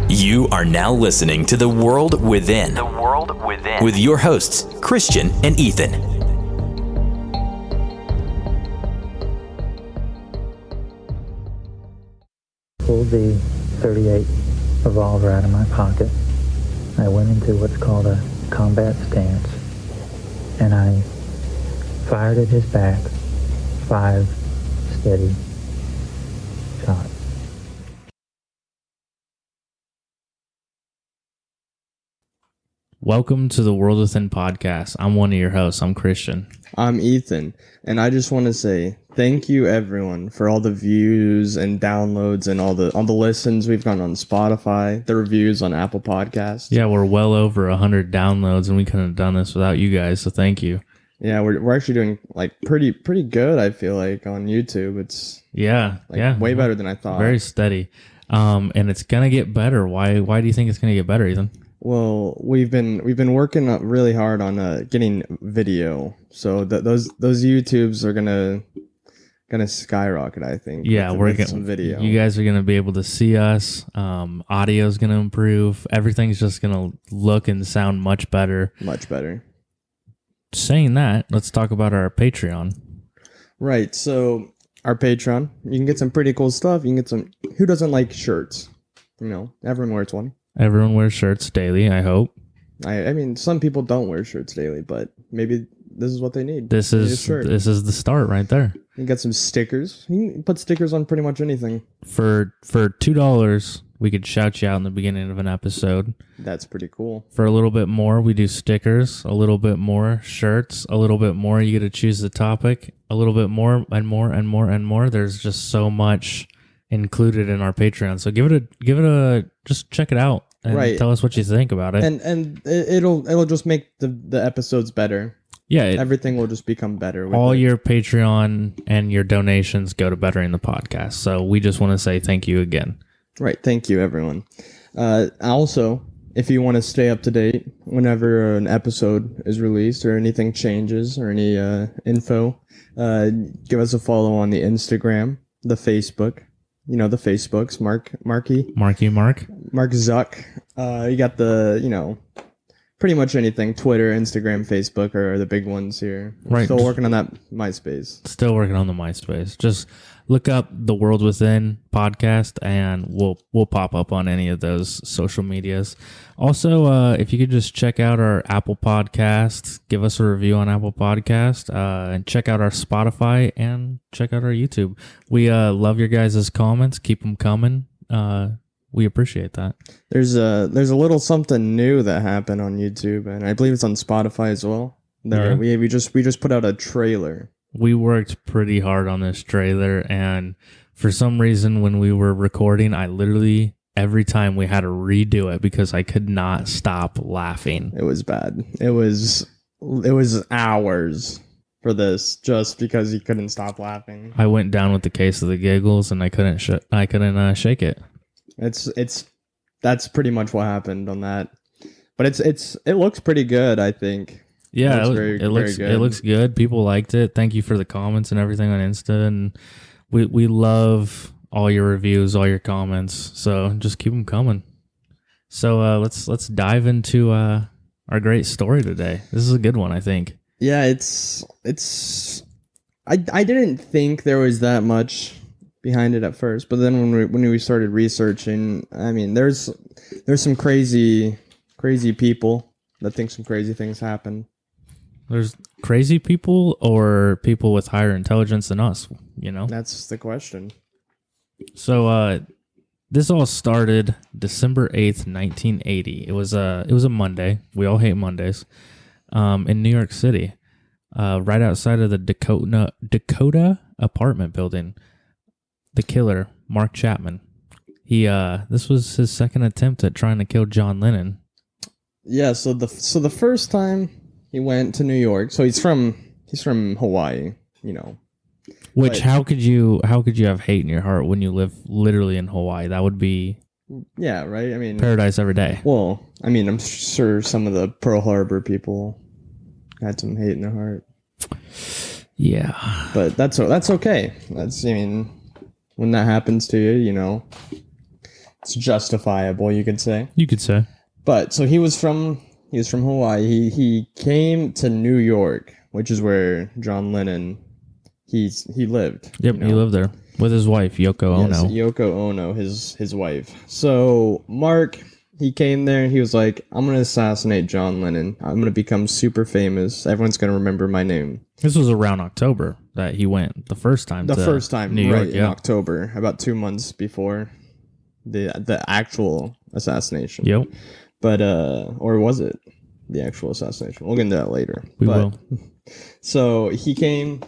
You are now listening to The World Within. The World Within. With your hosts, Christian and Ethan. Pulled the .38 revolver out of my pocket. I went into what's called a combat stance, and I fired at his back 5 steady shots. Welcome to the World Within podcast. I'm one of your hosts. I'm Christian. I'm Ethan, and I just want to say thank you everyone for all the views and downloads and all the listens we've gotten on Spotify, the reviews on Apple Podcasts. Yeah, we're well over 100 downloads, and we couldn't have done this without you guys. So thank you. Yeah, we're actually doing like pretty good. I feel like on YouTube, it's way better than I thought. Very steady, and it's gonna get better. Why do you think it's gonna get better, Ethan? Well, we've been working really hard on getting video, so those YouTubes are gonna skyrocket. I think. Yeah, we're getting some video. You guys are gonna be able to see us. Audio's gonna improve. Everything's just gonna look and sound much better. Much better. Saying that, let's talk about our Patreon. Right. So our Patreon, you can get some pretty cool stuff. You can get some. Who doesn't like shirts? You know, everyone wears one. Everyone wears shirts daily, I hope. I mean, some people don't wear shirts daily, but maybe this is what they need. This is the start right there. You got some stickers. You can put stickers on pretty much anything. For $2, we could shout you out in the beginning of an episode. That's pretty cool. For a little bit more, we do stickers. A little bit more, shirts. A little bit more, you get to choose the topic. A little bit more and more and more and more. There's just so much included in our Patreon. So give it a just check it out and tell us what you think about it. And it'll just make the episodes better. Yeah, everything will just become better. All your Patreon and your donations go to bettering the podcast. So we just want to say thank you again. Right. Thank you, everyone. Also, if you want to stay up to date whenever an episode is released or anything changes or any info, give us a follow on the Instagram, the Facebook. You know, the Facebooks, Mark Zuck. You got the, pretty much anything. Twitter, Instagram, Facebook are the big ones here. Right. Still working on that MySpace. Still working on the MySpace. Just look up the World Within podcast and we'll pop up on any of those social medias. Also, if you could just check out our Apple Podcast, give us a review on Apple Podcast, and check out our Spotify and check out our YouTube. We love your guys' comments. Keep them coming. We appreciate that. There's a little something new that happened on YouTube, and I believe it's on Spotify as well. We just put out a trailer. We worked pretty hard on this trailer, and for some reason when we were recording, I literally every time we had to redo it because I could not stop laughing. It was bad. It was hours for this just because you couldn't stop laughing. I went down with the case of the giggles, and I couldn't shake it. That's pretty much what happened on that, but it looks pretty good, I think. Yeah, it looks good. People liked it. Thank you for the comments and everything on Insta, and we love all your reviews, all your comments. So just keep them coming. So let's dive into our great story today. This is a good one, I think. Yeah, I didn't think there was that much behind it at first, but then when we started researching, I mean, there's some crazy people that think some crazy things happen. There's crazy people or people with higher intelligence than us, That's the question. So this all started December 8th, 1980. It was a Monday. We all hate Mondays. In New York City, right outside of the Dakota apartment building. The killer, Mark Chapman. This was his second attempt at trying to kill John Lennon. Yeah, so the first time he went to New York. So he's from Hawaii, Which how could you have hate in your heart when you live literally in Hawaii? That would be right. I mean, paradise every day. Well, I mean, I'm sure some of the Pearl Harbor people had some hate in their heart. Yeah, but that's okay. When that happens to you, it's justifiable, you could say. You could say. But so he was from Hawaii. He came to New York, which is where John Lennon he lived. Yep, he lived there with his wife Yoko Ono. Yes, Yoko Ono, his wife. So Mark, he came there and he was like, I'm going to assassinate John Lennon. I'm going to become super famous. Everyone's going to remember my name. This was around October that he went the first time. New York, right, in October, about 2 months before the actual assassination. Yep. But or was it the actual assassination? We'll get into that later. We will. So he came.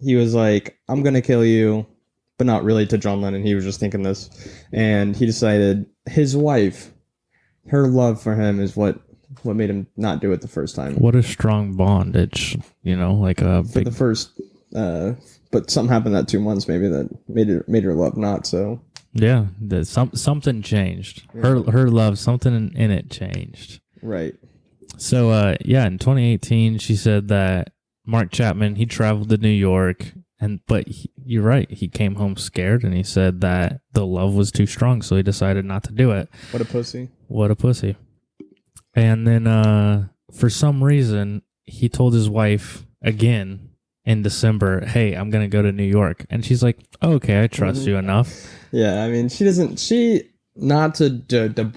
He was like, I'm going to kill you, but not really to John Lennon. He was just thinking this. And he decided his wife, her love for him is what made him not do it the first time. What a strong bondage, like a for the first. But something happened that 2 months maybe that made her love not so. Yeah, something changed. Her love, something in it changed. Right. So in 2018, she said that Mark Chapman, he traveled to New York, but you're right, he came home scared, and he said that the love was too strong, so he decided not to do it. What a pussy. What a pussy. And then for some reason, he told his wife again in December, hey, I'm going to go to New York. And she's like, oh, okay, I trust you enough. Yeah, I mean, not to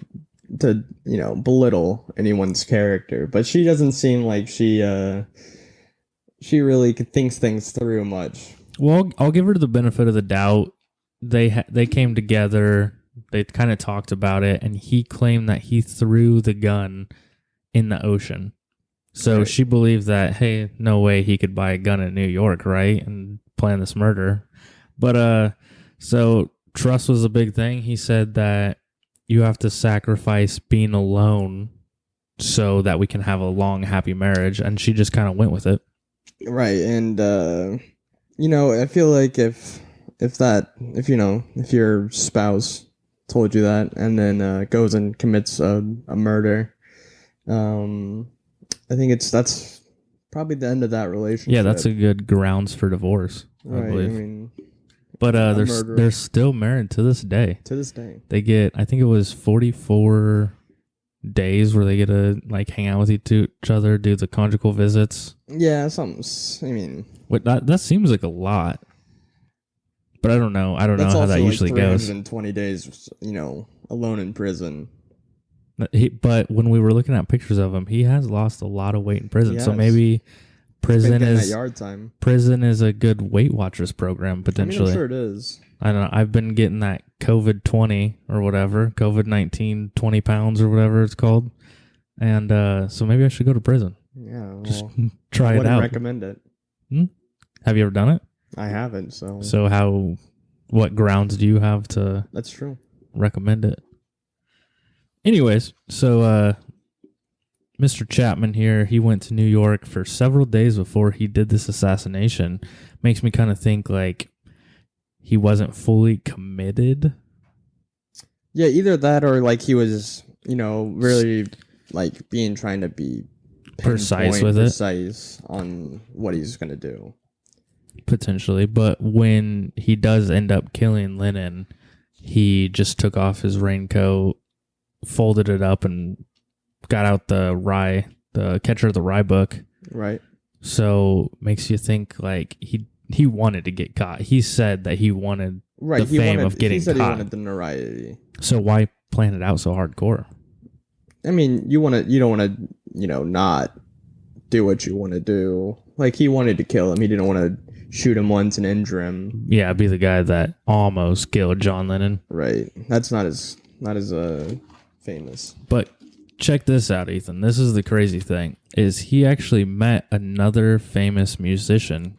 belittle anyone's character, but she doesn't seem like she really thinks things through much. Well, I'll give her the benefit of the doubt. They came together, they kind of talked about it, and he claimed that he threw the gun in the ocean. So She believed that, hey, no way he could buy a gun in New York, right? And plan this murder. But, so trust was a big thing. He said that you have to sacrifice being alone so that we can have a long, happy marriage. And she just kind of went with it. Right. And, I feel like if your spouse told you that and then goes and commits a murder, I think that's probably the end of that relationship. Yeah, that's a good grounds for divorce, I believe. I mean, but they're still married to this day. To this day. They get, I think it was 44 days where they get to hang out with each other, do the conjugal visits. Yeah, that seems like a lot. But I don't know. I don't know how that usually goes. 320 days, alone in prison. But when we were looking at pictures of him, he has lost a lot of weight in prison. So maybe prison is yard time. Prison is a good Weight Watchers program potentially. I'm sure it is. I don't know. I've been getting that COVID-20 or whatever, COVID-19 20 pounds or whatever it's called, and so maybe I should go to prison. Yeah, just try it out. I wouldn't recommend it. Have you ever done it? I haven't. So what grounds do you have to? That's true. Recommend it. Anyways, so Mr. Chapman here, he went to New York for several days before he did this assassination. Makes me kind of think he wasn't fully committed. Yeah, either that or he was, really trying to be precise with precise on what he's going to do. Potentially, but when he does end up killing Lennon, he just took off his raincoat, folded it up, and got out the Catcher of the Rye book. Right. So makes you think he wanted to get caught. He said that he wanted the fame of getting caught. He said he wanted the notoriety. So why plan it out so hardcore? I mean, you don't want to, not do what you want to do. He wanted to kill him. He didn't want to shoot him once and injure him. Yeah, be the guy that almost killed John Lennon. Right. That's not as famous. But check this out, Ethan. This is the crazy thing, is he actually met another famous musician,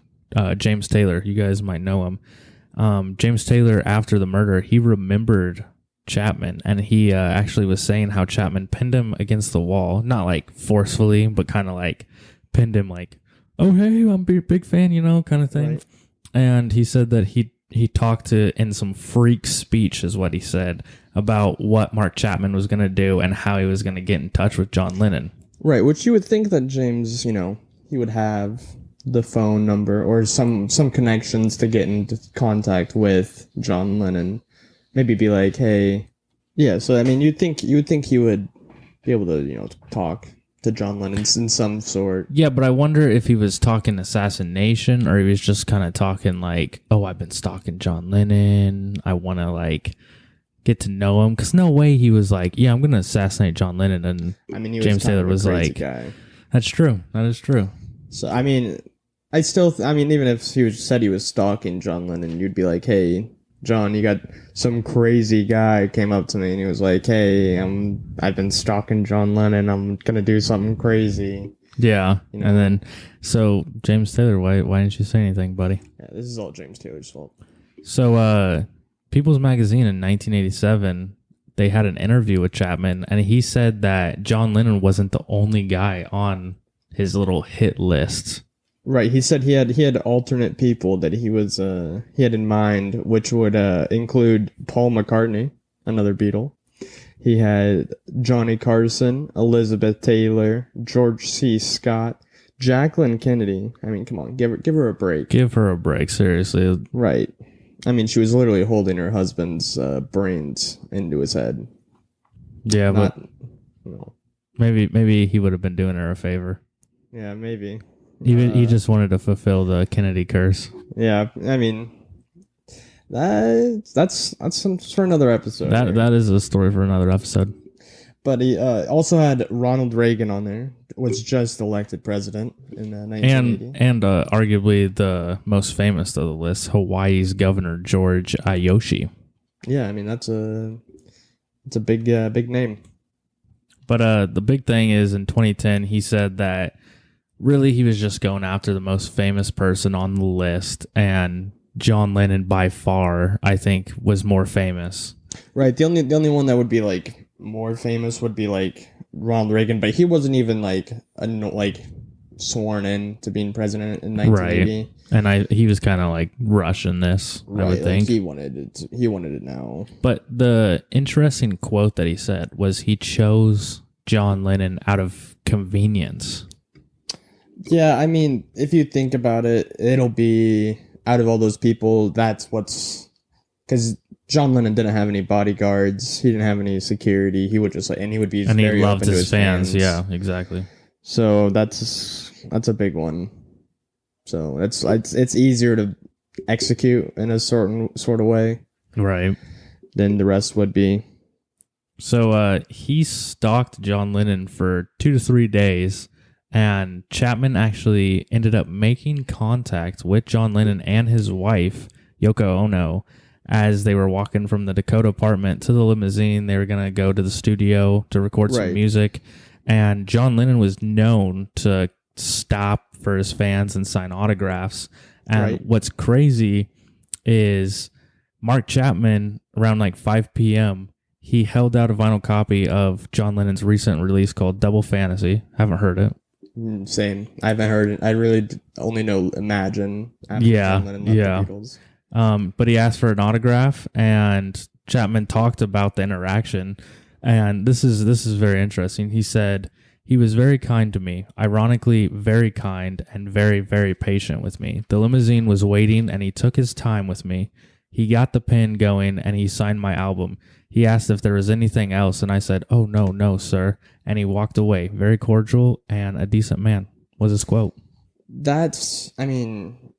James Taylor. You guys might know him. James Taylor, after the murder, he remembered Chapman, and he actually was saying how Chapman pinned him against the wall. Not forcefully, but kind of pinned him oh, hey, I'm a big fan, kind of thing. Right. And he said that he talked in some freak speech, is what he said, about what Mark Chapman was going to do and how he was going to get in touch with John Lennon. Right, which you would think that James, he would have the phone number or some connections to get into contact with John Lennon. Maybe be like, hey, Yeah, so I mean, you would think he would be able to talk to John Lennon in some sort. Yeah, but I wonder if he was talking assassination or he was just kind of talking like, oh, I've been stalking John Lennon. I want to like get to know him. Because no way he was like, yeah, I'm going to assassinate John Lennon. And I mean, James Taylor was like, guy. That's true. That is true. So, I mean, even if said he was stalking John Lennon, you'd be like, hey, John, you got some crazy guy came up to me and he was like, hey, I've been stalking John Lennon. I'm going to do something crazy. Yeah. And then, so James Taylor, why didn't you say anything, buddy? Yeah, this is all James Taylor's fault. So, People's Magazine in 1987, they had an interview with Chapman and he said that John Lennon wasn't the only guy on his little hit list. Right, he said he had alternate people that he had in mind, which would include Paul McCartney, another Beatle. He had Johnny Carson, Elizabeth Taylor, George C. Scott, Jacqueline Kennedy. I mean, come on, give her a break. Give her a break, seriously. Right. I mean, she was literally holding her husband's brains into his head. Yeah, but maybe he would have been doing her a favor. Yeah, maybe. He just wanted to fulfill the Kennedy curse. Yeah, I mean, that's for another episode. That is a story for another episode. But he also had Ronald Reagan on there, was just elected president in 1980. And arguably the most famous of the list, Hawaii's Governor George Iyoshi. Yeah, I mean it's a big name. But the big thing is in 2010 he said that really he was just going after the most famous person on the list, and John Lennon by far I think was more famous. Right. The only one that would be like more famous would be like Ronald Reagan, but he wasn't even like sworn in to being president in 1980. Right. And he was kind of like rushing this, right, I would think. Like he wanted it now. But the interesting quote that he said was he chose John Lennon out of convenience. Yeah, I mean, if you think about it, it'll be out of all those people, that's what's because John Lennon didn't have any bodyguards. He didn't have any security. He would just and he would be and very he loved open his to his fans. Yeah, exactly. So that's a big one. So it's easier to execute in a certain sort of way, right? Than the rest would be. So he stalked John Lennon for 2 to 3 days, and Chapman actually ended up making contact with John Lennon and his wife Yoko Ono as they were walking from the Dakota apartment to the limousine. They were going to go to the studio to record some music. And John Lennon was known to stop for his fans and sign autographs. And what's crazy is Mark Chapman, around like 5 p.m., he held out a vinyl copy of John Lennon's recent release called Double Fantasy. Haven't heard it. Same. I haven't heard it. I really only know Imagine. Yeah, John Lennon left the Beatles. But he asked for an autograph, and Chapman talked about the interaction. And this is very interesting. He said, he was very kind to me, ironically very kind and very, very patient with me. The limousine was waiting, and he took his time with me. He got the pen going, and he signed my album. He asked if there was anything else, and I said, oh, no, sir. And he walked away. Very cordial and a decent man, was his quote. That's, I mean,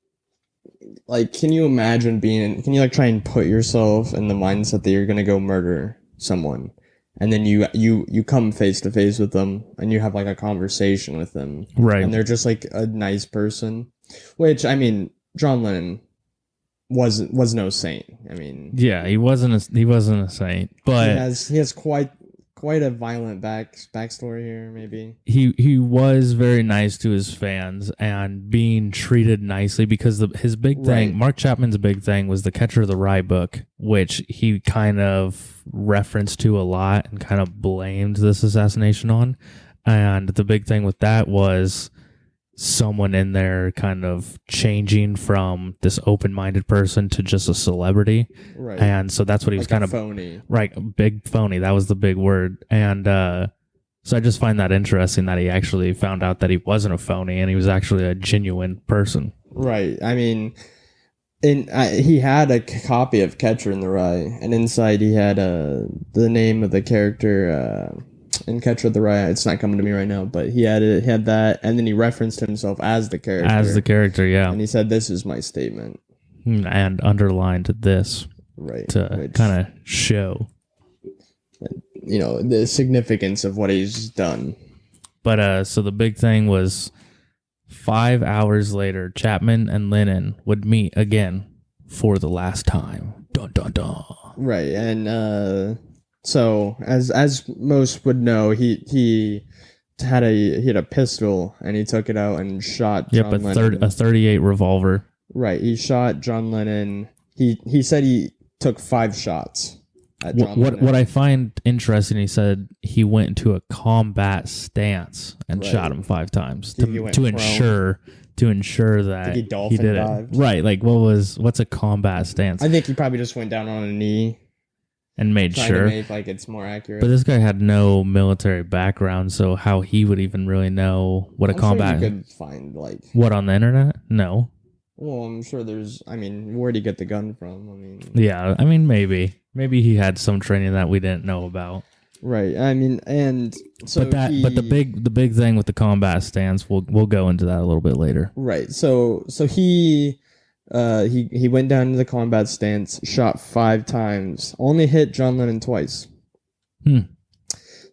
like, can you imagine can you, like, try and put yourself in the mindset that you're going to go murder someone? And then you come face to face with them, and you have, like, a conversation with them. Right. And they're just, like, a nice person. Which, I mean, John Lennon was no saint. I mean, yeah, he wasn't a saint, but he has quite a violent backstory here. Maybe he was very nice to his fans and being treated nicely, because his big thing, Mark Chapman's big thing, was the Catcher of the Rye book, which he kind of referenced to a lot and kind of blamed this assassination on. And the big thing with that was someone in there kind of changing from this open-minded person to just a celebrity. Right. And so that's what he was kind of phony. Right. Big phony. That was the big word. And so I just find that interesting that he actually found out that he wasn't a phony and he was actually a genuine person. Right. I mean, he had a copy of Catcher in the Rye, and inside he had the name of the character in Catcher in the Rye. It's not coming to me right now, but he had that, and then he referenced himself as the character. As the character, yeah. And he said, "This is my statement," and underlined this, right, to kind of show, the significance of what he's done. But so the big thing was 5 hours later, Chapman and Lennon would meet again for the last time. Dun dun dun. Right, and so as most would know, he had a pistol and he took it out and shot John Lennon. A 38 revolver. Right, he shot John Lennon. He said he took 5 shots. What I find interesting, he said he went into a combat stance and shot him 5 times to ensure that he did dived. it. Right, like what's a combat stance? I think he probably just went down on a knee and made sure to make like it's more accurate. But this guy had no military background, so how he would even really know what a combat? Sure you could find like what on the internet? No. Well, I'm sure there's. I mean, where'd he get the gun from? Yeah. I mean, maybe he had some training that we didn't know about. Right. I mean, and so. But the big thing with the combat stance, we'll go into that a little bit later. Right. So he went down to the combat stance, shot 5 times, only hit John Lennon twice.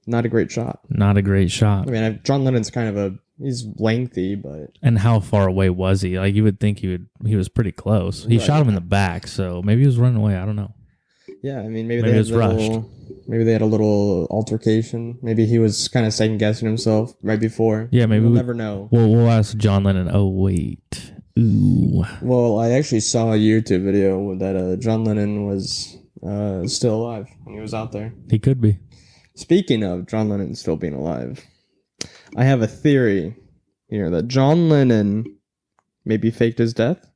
Not a great shot. Not a great shot. I mean, John Lennon's kind of he's lengthy, but. And how far away was he? Like you would think he was pretty close. He shot him in the back, so maybe he was running away. I don't know. Yeah, I mean, maybe they was rushed. Maybe they had a little altercation. Maybe he was kind of second guessing himself right before. Yeah, maybe we'll never know. We'll ask John Lennon. Oh wait. Ooh. Well, I actually saw a YouTube video that John Lennon was still alive when he was out there. He could be. Speaking of John Lennon still being alive, I have a theory here that John Lennon maybe faked his death.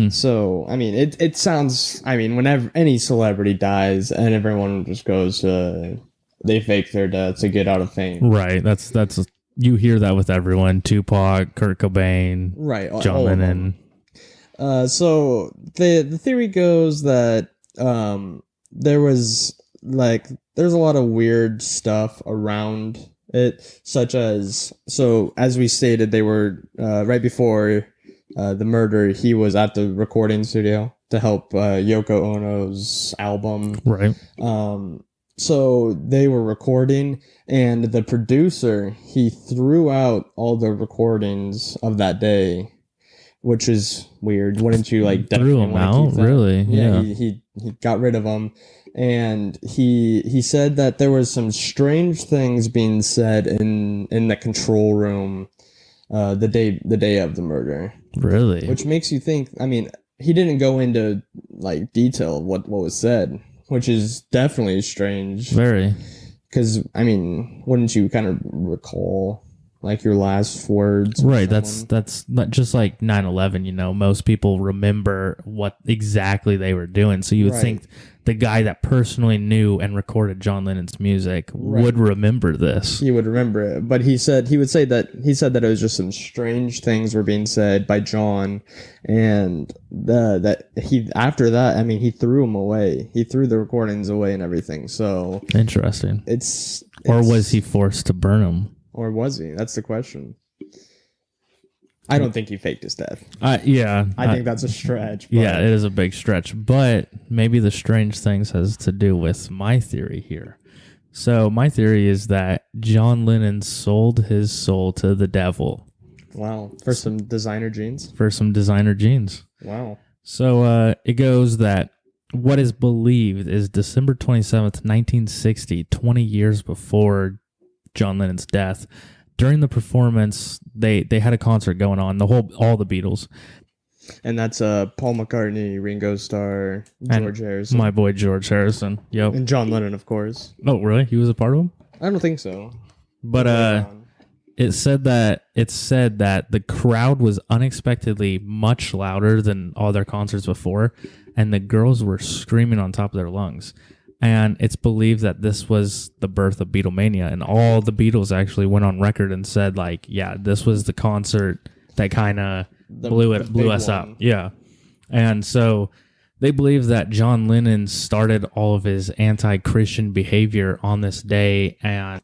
So, I mean, it sounds, I mean, whenever any celebrity dies and everyone just goes, they fake their death to get out of fame. Right. That's you hear that with everyone. Tupac, Kurt Cobain, right, John Lennon. So the theory goes that there's a lot of weird stuff around it, such as, so as we stated, they were right before the murder, he was at the recording studio to help Yoko Ono's album. Right. So they were recording, and the producer, he threw out all the recordings of that day, which is weird. Wouldn't you threw them out? Really? Yeah. He got rid of them, and he said that there was some strange things being said in the control room the day of the murder. Really? Which makes you think, I mean, he didn't go into detail of what was said, which is definitely strange. Very. Because, I mean, wouldn't you kind of recall your last words? Right. That's not just like 9/11, most people remember what exactly they were doing. So you would think the guy that personally knew and recorded John Lennon's music would remember this. He would remember it. But he said that it was just some strange things were being said by John, and that he, after that, I mean, he threw them away. He threw the recordings away and everything. So interesting. Or was he forced to burn them? Or was he? That's the question. I don't think he faked his death. Yeah. I think that's a stretch. Yeah, it is a big stretch. But maybe the strange things has to do with my theory here. So my theory is that John Lennon sold his soul to the devil. Wow. For some designer jeans? Wow. So it goes that what is believed is December 27th, 1960, 20 years before John Lennon's death. During the performance, they had a concert going on, all the Beatles. And that's Paul McCartney, Ringo Starr, George Harrison. My boy George Harrison. Yep. And John Lennon, of course. Oh, really? He was a part of them? I don't think so. But it said that the crowd was unexpectedly much louder than all their concerts before, and the girls were screaming on top of their lungs. And it's believed that this was the birth of Beatlemania, and all the Beatles actually went on record and said, this was the concert that kind of blew us up. Yeah. And so they believe that John Lennon started all of his anti-Christian behavior on this day, and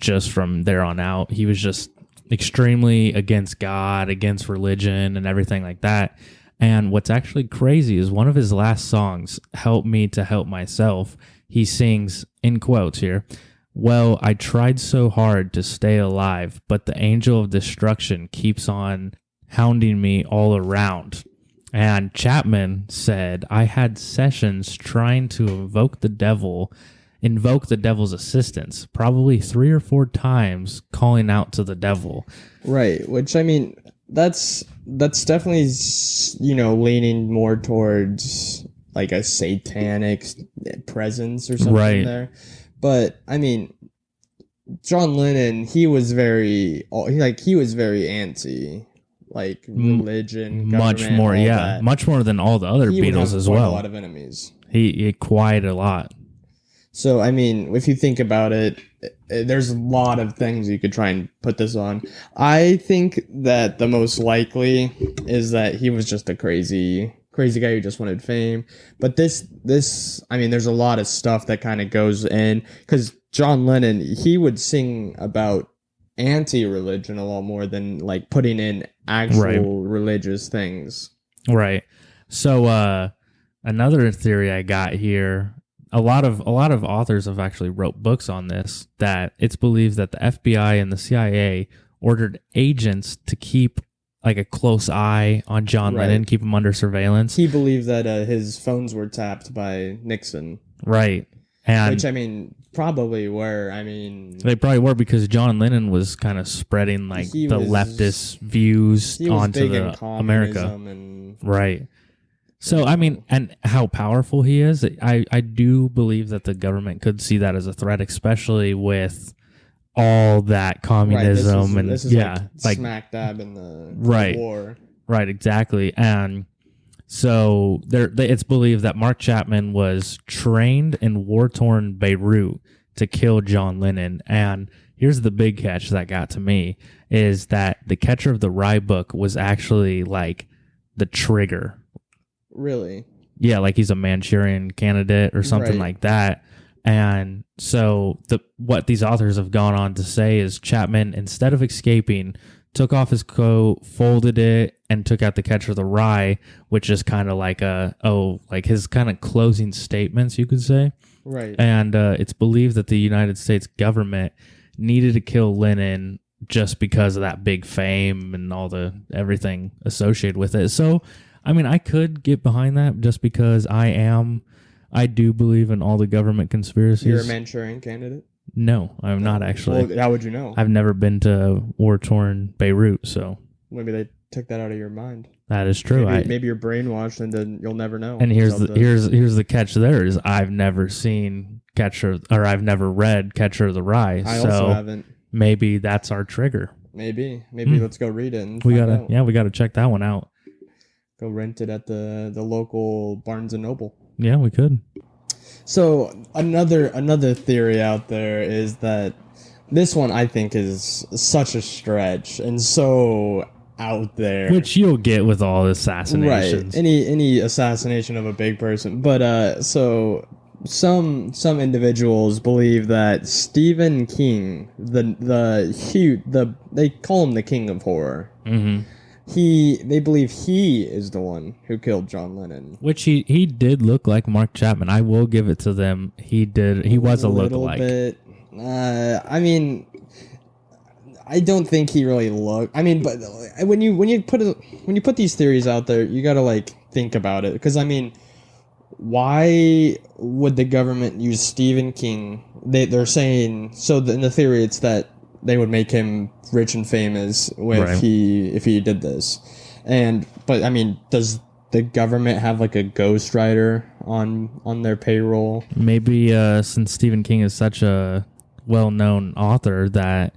just from there on out, he was just extremely against God, against religion, and everything like that. And what's actually crazy is one of his last songs, "Help Me to Help Myself," he sings, in quotes here, "Well, I tried so hard to stay alive, but the angel of destruction keeps on hounding me all around." And Chapman said, "I had sessions trying to invoke the devil's assistance, probably 3 or 4 times calling out to the devil." Right, which, I mean, that's definitely, leaning more towards like a satanic presence or something there. But, I mean, John Lennon, he was very anti, like, religion, much more, much more than all the other Beatles as well. A lot of enemies. He quite a lot. So, I mean, if you think about it, there's a lot of things you could try and put this on. I think that the most likely is that he was just a crazy guy who just wanted fame. But this, I mean, there's a lot of stuff that kind of goes in, because John Lennon, he would sing about anti-religion a lot more than like putting in actual religious things. Right. So another theory I got here, a lot of authors have actually wrote books on this, that it's believed that the FBI and the CIA ordered agents to keep like a close eye on John Lennon, keep him under surveillance. He believed that his phones were tapped by Nixon. Right. And which, I mean, probably were. I mean, they probably were, because John Lennon was kind of spreading like leftist views onto the America. Right. So, I mean, and how powerful he is, I do believe that the government could see that as a threat, especially with all that communism. This is like smack dab in the war. Right, exactly. And so it's believed that Mark Chapman was trained in war-torn Beirut to kill John Lennon. And here's the big catch that got to me, is that the Catcher of the Rye book was actually like the trigger. Really? Yeah, like he's a Manchurian candidate or something like that. And so what these authors have gone on to say is Chapman, instead of escaping, took off his coat, folded it, and took out the Catcher of the Rye, which is kind of like like his kind of closing statements, you could say. Right. And it's believed that the United States government needed to kill Lennon just because of that big fame and all the everything associated with it. So, I mean, I could get behind that just because I do believe in all the government conspiracies. You're a Manchurian candidate? No, I'm not actually. Well, how would you know? I've never been to war-torn Beirut, so. Maybe they took that out of your mind. That is true. Maybe you're brainwashed, and then you'll never know. And here's the catch. There is I've never seen I've never read Catcher of the Rye. I also haven't. Maybe that's our trigger. Maybe let's go read it. And we gotta check that one out. Go rent it at the local Barnes and Noble. Yeah, we could. So another theory out there is that this one I think is such a stretch and so out there, which you'll get with all assassinations. Right. Any assassination of a big person, but so some individuals believe that Stephen King, they call him the King of Horror. Mm-hmm. They believe he is the one who killed John Lennon. Which he did look like Mark Chapman. I will give it to them. He did. He was a lookalike. Bit. I mean, I don't think he really looked. I mean, but when you put these theories out there, you gotta like think about it, because I mean, why would the government use Stephen King? They're saying so. In the theory, it's that they would make him rich and famous if he did this. But I mean, does the government have like a ghostwriter on their payroll? Maybe since Stephen King is such a well-known author, that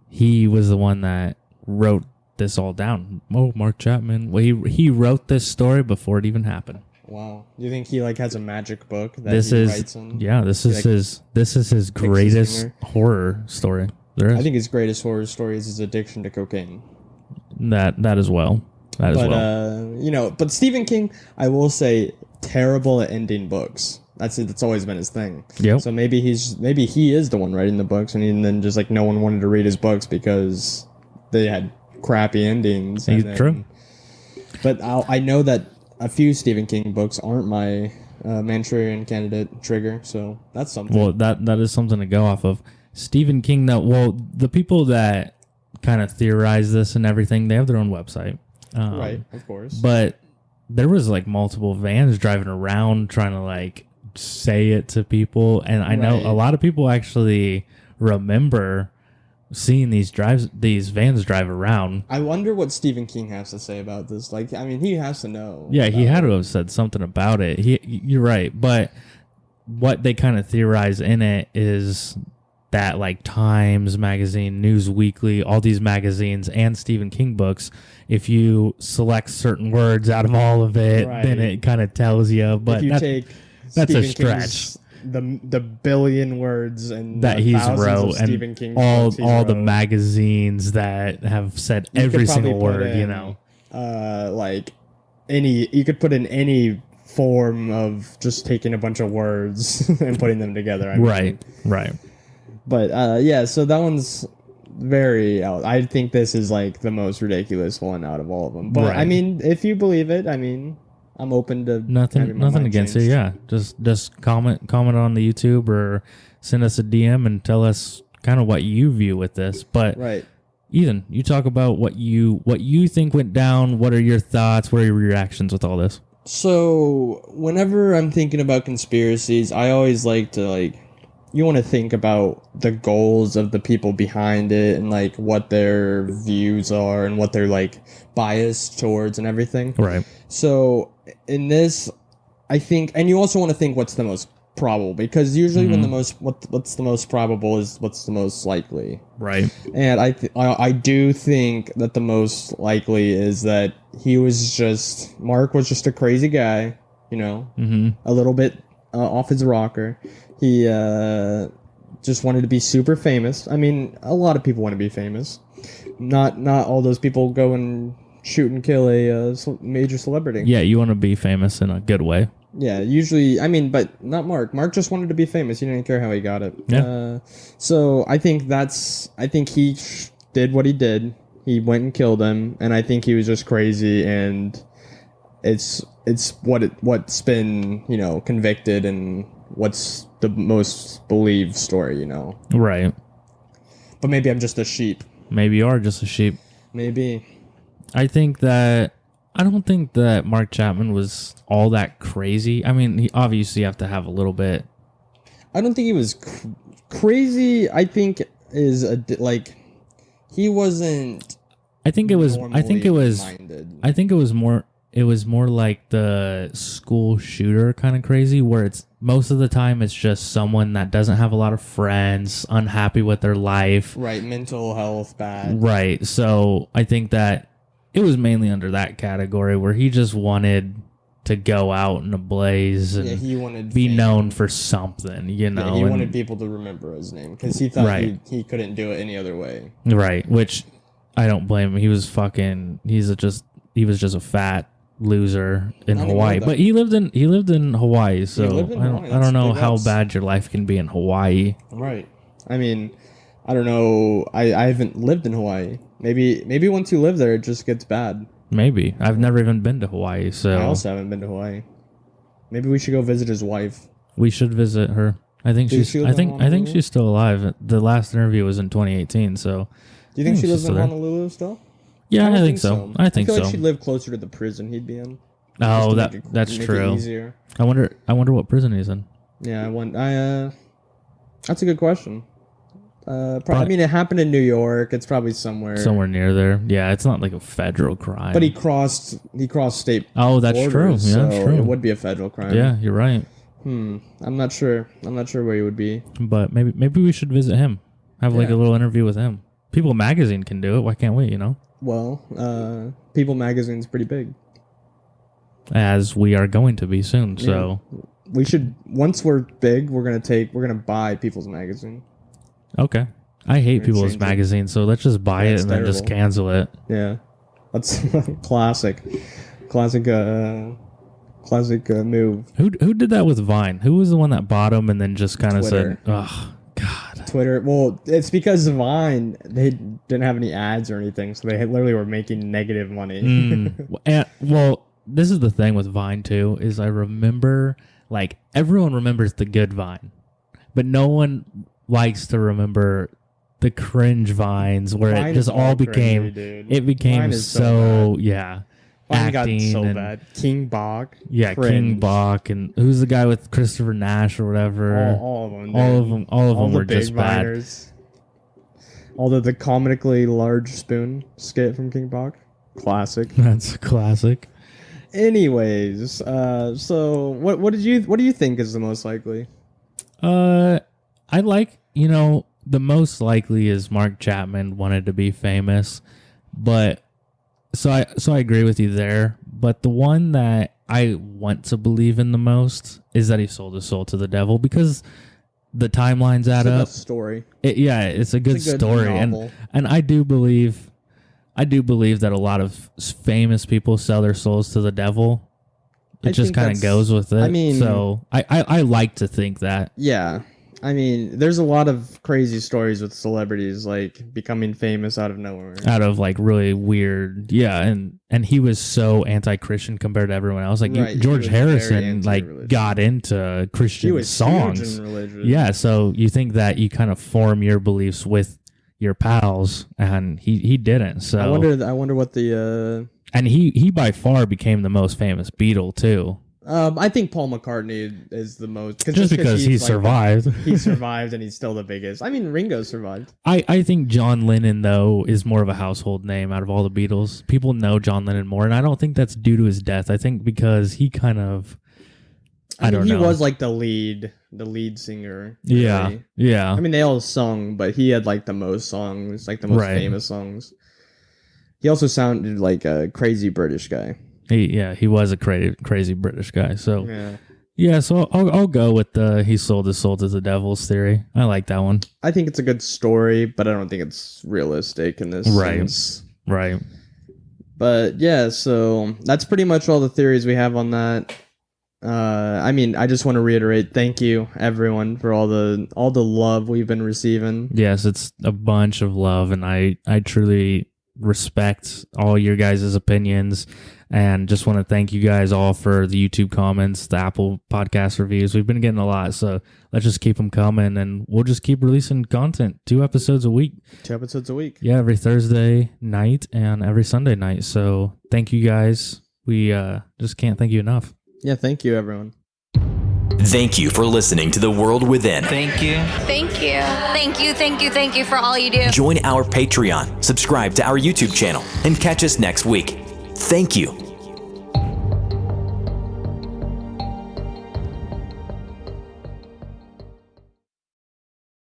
he was the one that wrote this all down. Oh, Mark Chapman. Well, he wrote this story before it even happened. Wow. Do you think he like has a magic book that this he is writes in? Yeah, this is his greatest horror story. I think his greatest horror story is his addiction to cocaine. That as well. That as well. But Stephen King, I will say, terrible at ending books. That's always been his thing. Yep. So maybe he is the one writing the books, and then just like no one wanted to read his books because they had crappy endings. True. But I know that a few Stephen King books aren't my Manchurian Candidate trigger, so that's something. Well, that is something to go off of. Stephen King, the people that kind of theorize this and everything, they have their own website. Right, of course. But there was like multiple vans driving around trying to like say it to people, and I know a lot of people actually remember seeing these vans drive around. I wonder what Stephen King has to say about this. Like, I mean, he has to know. Yeah, he had to have said something about it. You're right, but what they kind of theorize in it is that like Times Magazine, News Weekly, all these magazines and Stephen King books, if you select certain words out of all of it, then it kind of tells you. But that's Stephen a stretch. The billion words and that he's wrote and Stephen King all the magazines that have said every single word, like you could put in any form of just taking a bunch of words and putting them together. Right. But so that one's very out. I think this is like the most ridiculous one out of all of them. But I mean, if you believe it, I mean, I'm open to nothing against it. Yeah, just comment on the YouTube or send us a DM and tell us kind of what you view with this. But Ethan, you talk about what you think went down. What are your thoughts? What are your reactions with all this? So whenever I'm thinking about conspiracies, I always like to you want to think about the goals of the people behind it and like what their views are and what they're like biased towards and everything. Right. So in this, I think, and you also want to think what's the most probable, because usually when what's the most probable is what's the most likely. Right. And I do think that the most likely is that Mark was just a crazy guy, a little bit off his rocker. He just wanted to be super famous. I mean, a lot of people want to be famous. Not all those people go and shoot and kill a major celebrity. Yeah, you want to be famous in a good way. Yeah, usually, I mean, but not Mark. Mark just wanted to be famous. He didn't care how he got it. Yeah. So I think he did what he did. He went and killed him, and I think he was just crazy, and it's what's been, convicted and what's the most believed story, Right. But maybe I'm just a sheep. Maybe you are just a sheep. Maybe. I don't think that Mark Chapman was all that crazy. I mean, he obviously have to have a little bit. I don't think he was crazy. I think he wasn't. I think it was more. It was more like the school shooter kind of crazy, where it's most of the time it's just someone that doesn't have a lot of friends, unhappy with their life. Right, mental health bad. Right, so I think that it was mainly under that category where he just wanted to go out in a blaze and he wanted be fame. Known for something, Yeah, he wanted people to remember his name because he thought he couldn't do it any other way. Right, which I don't blame him. He was just a fat loser in Hawaii, but he lived in Hawaii, so I don't know how bad your life can be in Hawaii. Right. I mean, I don't know. I haven't lived in Hawaii. Maybe once you live there, it just gets bad. Maybe. I've never even been to Hawaii, so I also haven't been to Hawaai. Maybe we should go visit his wife. We should visit her. I think she's still alive. The last interview was in 2018. So. Do you think she lives in Honolulu still? Yeah, I think so. I feel like she'd live closer to the prison he'd be in. Oh, that's true. Easier. I wonder what prison he's in. Yeah, that's a good question. I mean, it happened in New York. It's probably somewhere near there. Yeah, it's not like a federal crime. But he crossed state. Oh, that's borders, true. Yeah, so true. It would be a federal crime. Yeah, you're right. I'm not sure where he would be. But maybe we should visit him. Have like a little interview with him. People Magazine can do it. Why can't we? Well, People Magazine's pretty big. As we are going to be soon. Yeah. So we should. Once we're big, we're gonna buy People's Magazine. Okay. I hate People's Magazine, so let's just buy it and then just cancel it. Yeah. That's classic move. Who did that with Vine? Who was the one that bought him and then just kind of said, "Oh God." Twitter. Well, it's because Vine, they didn't have any ads or anything, so they literally were making negative money. Well, this is the thing with Vine too. Is I remember, like, everyone remembers the good Vine, but no one likes to remember the cringe Vines where Vine it just all became. Cringy, it became so yeah. Vine got Acting so and, bad. King Bach. Yeah, cringe. King Bach, and who's the guy with Christopher Nash or whatever? All of them. All of them were just Viners. Although the comically large spoon skit from King Bach, classic. That's classic. Anyways, so what do you think is the most likely? I like, the most likely is Mark Chapman wanted to be famous, but so I agree with you there. But the one that I want to believe in the most is that he sold his soul to the devil, because the timelines add up. Story. It's a good story, novel. and I do believe that a lot of famous people sell their souls to the devil. It just kind of goes with it. I mean, so I like to think that. Yeah. I mean, there's a lot of crazy stories with celebrities like becoming famous out of nowhere. Out of like really weird, yeah, and he was so anti-Christian compared to everyone else. Like right, George Harrison, like got into Christian songs. Huge in religion. Yeah, so you think that you kind of form your beliefs with your pals, and he didn't. So I wonder what the and he by far became the most famous Beatle too. I think Paul McCartney is the most, just because he survived. He survived, and he's still the biggest. I mean, Ringo survived. I think John Lennon though is more of a household name out of all the Beatles. People know John Lennon more, and I don't think that's due to his death. I think because he kind of, I don't know. He was like the lead singer. Really. Yeah. I mean, they all sung, but he had like the most songs, like the most famous songs. He also sounded like a crazy British guy. He was a crazy British guy. So so I'll go with he sold his soul to the devil's theory. I like that one. I think it's a good story, but I don't think it's realistic in this sense. Right. But yeah, so that's pretty much all the theories we have on that. I mean, I just want to reiterate, thank you everyone for all the love we've been receiving. Yes, it's a bunch of love, and I truly respect all your guys' opinions, and just want to thank you guys all for the YouTube comments, the Apple podcast reviews. We've been getting a lot, so let's just keep them coming, and we'll just keep releasing content, 2 episodes a week. 2 episodes a week. Yeah, every Thursday night and every Sunday night. So thank you guys. We just can't thank you enough. Yeah, thank you everyone. Thank you for listening to The World Within. Thank you. Thank you. Thank you, thank you, thank you for all you do. Join our Patreon, subscribe to our YouTube channel, and catch us next week. Thank you.